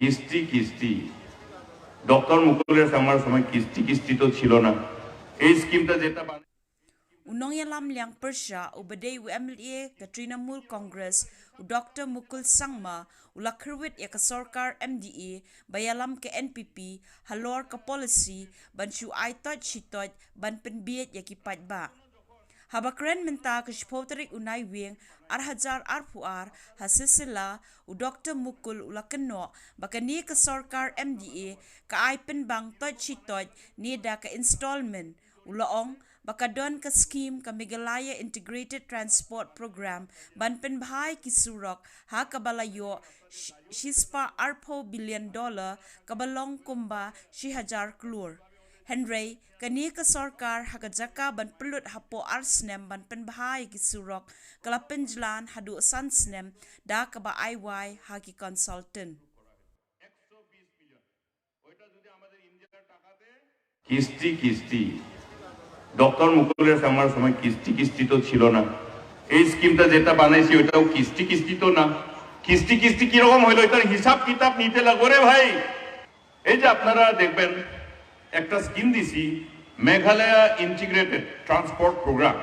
কিস্তি কিস্তি ডক্টর মুকুলের সময় কিস্তি কিস্তি তো ছিল না এই স্কিমটা যেটা Unong yalam liang Persha ubadai UMLA Katrinamuul Congress u Dr.Mukul sangma ula Khyrwit ya ka sarkar MDA bayalam ke NPP halor ka Polisi ban chu ai Toit Toit ban penbiet ya ki patba habakren menta ka shpotrik unai wing arhajar arpuar hasisila u Dr. Mukul ula kenno bakani ka sarkar MDA ka ai penbang Toit Toit ni da ka installment ulaong bakadon ka scheme ka Meghalaya Integrated Transport Program ban penbhai kisurok ha kabalayo shispa arpo $1 billion kabalong kumba 1000 crore Henry kani ka sarkar hakajaka ban pelut hapo arsnem ban penbhai kisurok kalapenjlan hadu sansnem da kaba IY haki consultant কিস্তি কিস্তি doctor মুকুলের সময় কিস্তি কিস্তি তো ছিল না এই স্কিমটা যেটা বানাইছি ওটাও কিস্তি কিস্তি তো না কিস্তি কিস্তি কিরকম হইলো এটার হিসাব কিতাব নিতে লাগবে রে ভাই এই যে আপনারা দেখবেন একটা স্কিম দিছি মেঘালয়া ইন্টিগ্রেটেড ট্রান্সপোর্ট প্রোগ্রাম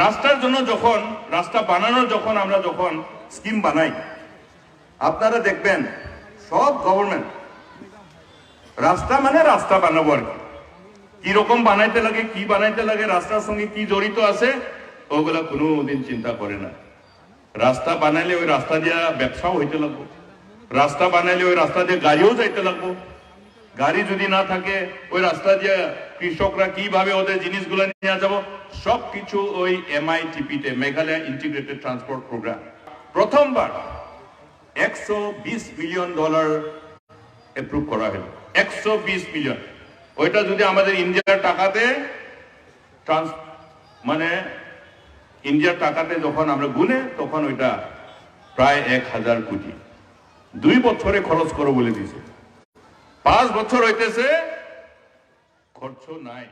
রাস্তার জন্য যখন রাস্তা বানানোর যখন আমরা যখন স্কিম বানাই আপনারা দেখবেন সব গভর্নমেন্ট রাস্তা মানে রাস্তা বানাবো আর কি রকম বানাইতে লাগে কি বানাইতে লাগে রাস্তার সঙ্গে কি জড়িত আছে ওগুলা কোনোদিন চিন্তা করে না রাস্তা বানাইলে ওই রাস্তা দিয়ে ব্যবসাও হইতে লাগবো রাস্তা বানাইলে ওই রাস্তা দিয়ে গাড়িও যাইতে লাগবো গাড়ি যদি না থাকে ওই রাস্তা দিয়ে কৃষকরা কিভাবে ওদের জিনিসগুলো নিয়ে যাবো সবকিছু ওই MITP-তে মেঘালয় ইন্টিগ্রেটেড ট্রান্সপোর্ট প্রোগ্রাম প্রথমবার $120 মিলিয়ন অ্যাপ্রুভ করা হলো 120 মিলিয়ন ওইটা যদি আমাদের ইন্ডিয়ার টাকাতে মানে ইন্ডিয়ার টাকাতে যখন আমরা গুনে তখন ওইটা প্রায় 1000 কোটি 2 বছরে খরচ করো বলে দিয়েছে 5 বছর হইতেছে খরচ নাই